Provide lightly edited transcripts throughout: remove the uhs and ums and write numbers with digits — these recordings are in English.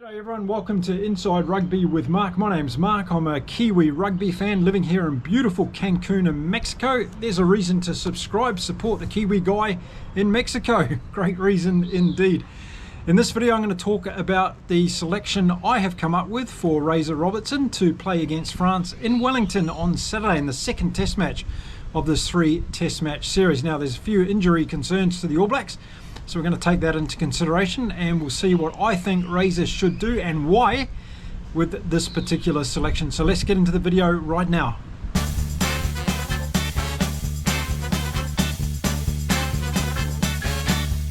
G'day everyone, welcome to Inside Rugby with Mark. My name's Mark, I'm a Kiwi rugby fan living here in beautiful Cancun in Mexico. There's a reason to subscribe, support the Kiwi guy in Mexico. Great reason indeed. In this video I'm going to talk about the selection I have come up with for Razor Robertson to play against France in Wellington on Saturday in the second test match of this 3 test match series. Now there's a few injury concerns to the All Blacks, so we're going to take that into consideration and we'll see what I think Razor should do and why with this particular selection. So let's get into the video right now.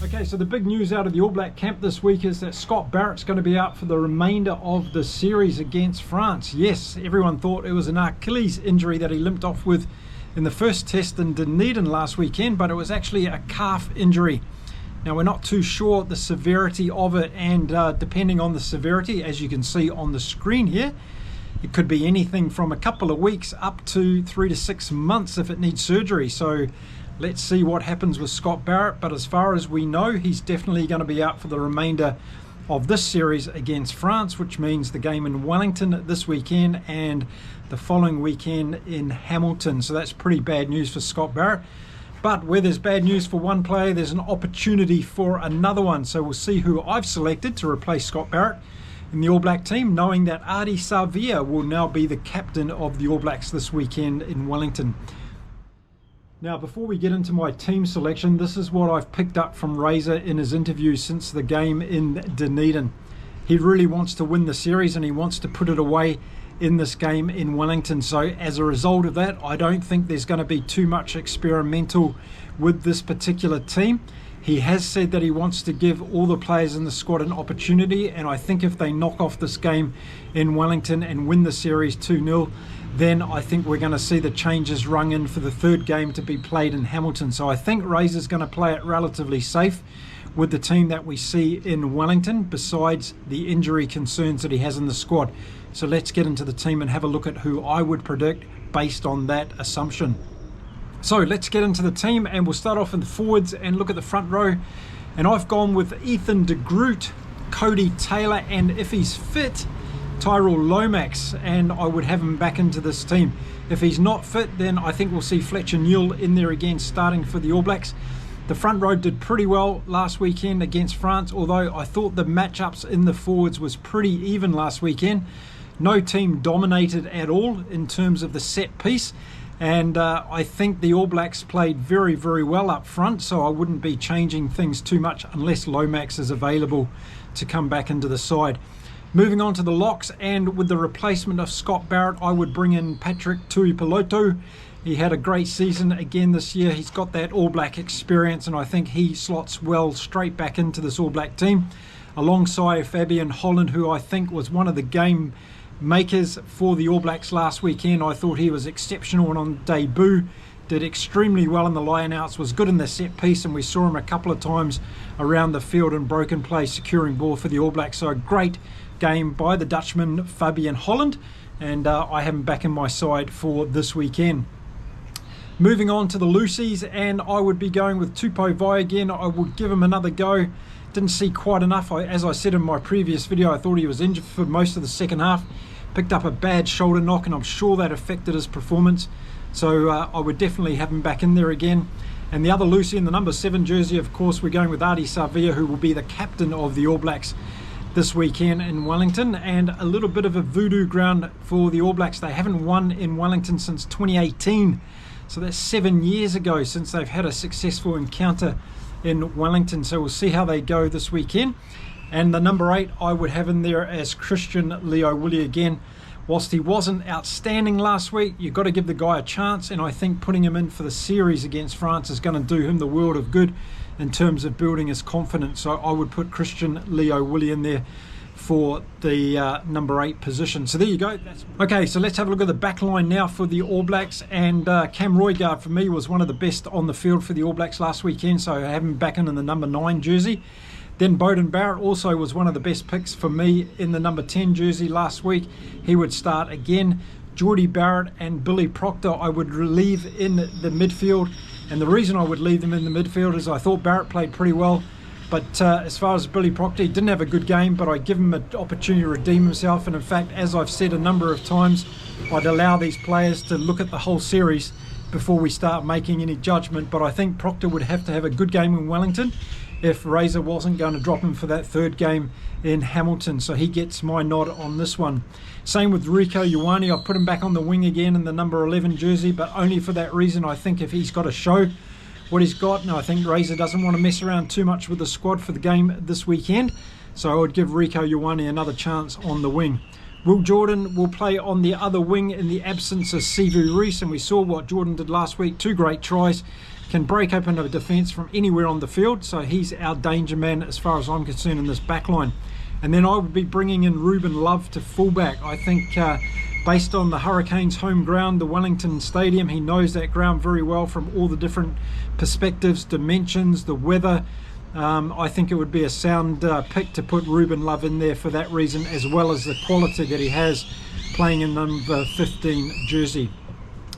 Okay, so the big news out of the All Black camp this week is that Scott Barrett's going to be out for the remainder of the series against France. Yes, everyone thought it was an Achilles injury that he limped off with in the first test in Dunedin last weekend, but it was actually a calf injury. Now we're not too sure the severity of it, and depending on the severity, as you can see on the screen here, it could be anything from a couple of weeks up to 3 to 6 months if it needs surgery. So let's see what happens with Scott Barrett, but as far as we know, he's definitely going to be out for the remainder of this series against France, which means the game in Wellington this weekend and the following weekend in Hamilton. So that's pretty bad news for Scott Barrett. But where there's bad news for one player, there's an opportunity for another one. So we'll see who I've selected to replace Scott Barrett in the All Black team, knowing that Ardie Savea will now be the captain of the All Blacks this weekend in Wellington. Now, before we get into my team selection, this is what I've picked up from Razor in his interview since the game in Dunedin. He really wants to win the series and he wants to put it away in this game in Wellington. So as a result of that, I don't think there's going to be too much experimental with this particular team. He has said that he wants to give all the players in the squad an opportunity, and I think if they knock off this game in Wellington and win the series 2-0, then I think we're going to see the changes rung in for the third game to be played in Hamilton. So I think Razor's going to play it relatively safe with the team that we see in Wellington, besides the injury concerns that he has in the squad. So let's get into the team and have a look at who I would predict based on that assumption. So let's get into the team, and we'll start off in the forwards and look at the front row. And I've gone with Ethan de Groot, Cody Taylor, and if he's fit, Tyrell Lomax, and I would have him back into this team. If he's not fit, then I think we'll see Fletcher Newell in there again starting for the All Blacks. The front row did pretty well last weekend against France, although I thought the matchups in the forwards was pretty even last weekend. No team dominated at all in terms of the set piece, and I think the All Blacks played very, very well up front, so I wouldn't be changing things too much unless Lomax is available to come back into the side. Moving on to the locks, and with the replacement of Scott Barrett, I would bring in Patrick Tuipulotu. He had a great season again this year. He's got that All Black experience, and I think he slots well straight back into this All Black team, alongside Fabian Holland, who I think was one of the game makers for the All Blacks last weekend. I thought he was exceptional on debut, did extremely well in the line-outs, was good in the set piece, and we saw him a couple of times around the field in broken play securing ball for the All Blacks. So a great game by the Dutchman Fabian Holland, and I have him back in my side for this weekend. Moving on to the loosies, and I would be going with Tupou Vaa'i again. I would give him another go. Didn't see quite enough. As I said in my previous video, I thought he was injured for most of the second half. Picked up a bad shoulder knock, and I'm sure that affected his performance. So I would definitely have him back in there again. And the other loosie in the number 7 jersey, of course, we're going with Ardie Savea, who will be the captain of the All Blacks this weekend in Wellington, and a little bit of a voodoo ground for the All Blacks. They haven't won in Wellington since 2018. So that's 7 years ago since they've had a successful encounter in Wellington. So we'll see how they go this weekend. And the number 8 I would have in there as Christian Leowili again. Whilst he wasn't outstanding last week, you've got to give the guy a chance, and I think putting him in for the series against France is going to do him the world of good in terms of building his confidence. So I would put Christian Leowili in there for the number 8 position. So there you go. Okay, so let's have a look at the back line now for the All Blacks, and Cam Roigard for me was one of the best on the field for the All Blacks last weekend, so I have him back in the number 9 jersey. Then Beauden Barrett also was one of the best picks for me in the number 10 jersey last week. He would start again. Geordie Barrett and Billy Proctor I would leave in the midfield, and the reason I would leave them in the midfield is I thought Barrett played pretty well But as far as Billy Proctor, he didn't have a good game, but I give him an opportunity to redeem himself. And in fact, as I've said a number of times, I'd allow these players to look at the whole series before we start making any judgment. But I think Proctor would have to have a good game in Wellington if Razor wasn't going to drop him for that third game in Hamilton. So he gets my nod on this one. Same with Rieko Ioane. I've put him back on the wing again in the number 11 jersey, but only for that reason. I think if he's got to show what he's got, and I think Razor doesn't want to mess around too much with the squad for the game this weekend, so I would give Rieko Ioane another chance on the wing. Will Jordan will play on the other wing in the absence of Sivu Reece, and we saw what Jordan did last week. 2 great tries, can break open a defence from anywhere on the field, so he's our danger man as far as I'm concerned in this back line. And then I would be bringing in Ruben Love to fullback. I think based on the Hurricanes' home ground, the Wellington Stadium, he knows that ground very well from all the different perspectives, dimensions, the weather. I think it would be a sound pick to put Ruben Love in there for that reason, as well as the quality that he has playing in number 15 jersey.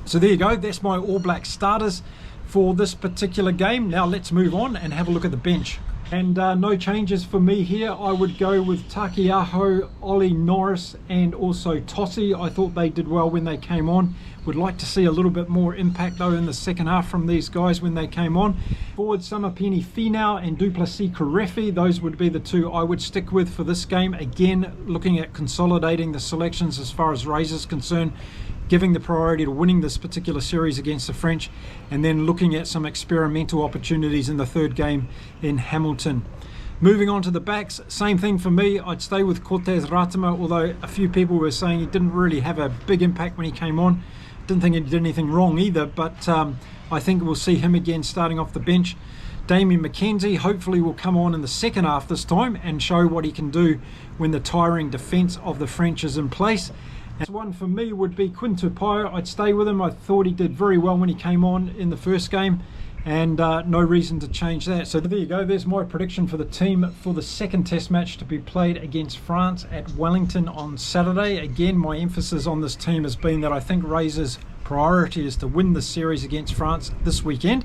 So there you go, that's my All Black starters for this particular game. Now let's move on and have a look at the bench. And no changes for me here. I would go with Takiaho, Ollie Norris and also Tossi. I thought they did well when they came on. Would like to see a little bit more impact though in the second half from these guys when they came on. Forward Samapeni Finau and Duplessis Karefi, those would be the 2 I would stick with for this game. Again, looking at consolidating the selections as far as Razor's concerned, giving the priority to winning this particular series against the French, and then looking at some experimental opportunities in the third game in Hamilton. Moving on to the backs, same thing for me. I'd stay with Cortez Ratama, although a few people were saying he didn't really have a big impact when he came on. Didn't think he did anything wrong either, but I think we'll see him again starting off the bench. Damien McKenzie hopefully will come on in the second half this time and show what he can do when the tiring defence of the French is in place. And one for me would be Quinn Tupaio. I'd stay with him. I thought he did very well when he came on in the first game, and no reason to change that. So there you go, there's my prediction for the team for the second test match to be played against France at Wellington on Saturday. Again, my emphasis on this team has been that I think Razor's priority is to win the series against France this weekend,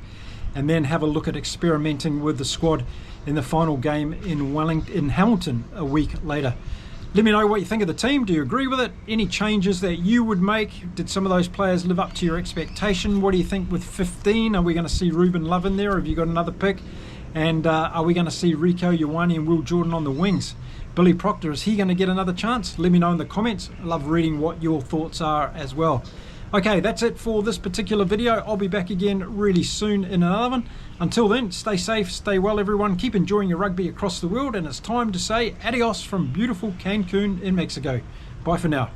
and then have a look at experimenting with the squad in the final game in Hamilton a week later. Let me know what you think of the team. Do you agree with it? Any changes that you would make? Did some of those players live up to your expectation? What do you think with 15? Are we going to see Ruben Love in there? Have you got another pick? And are we going to see Rieko Ioane and Will Jordan on the wings? Billy Proctor, is he going to get another chance? Let me know in the comments. I love reading what your thoughts are as well. Okay, that's it for this particular video. I'll be back again really soon in another one. Until then, stay safe, stay well everyone, keep enjoying your rugby across the world, and it's time to say adios from beautiful Cancun in Mexico. Bye for now.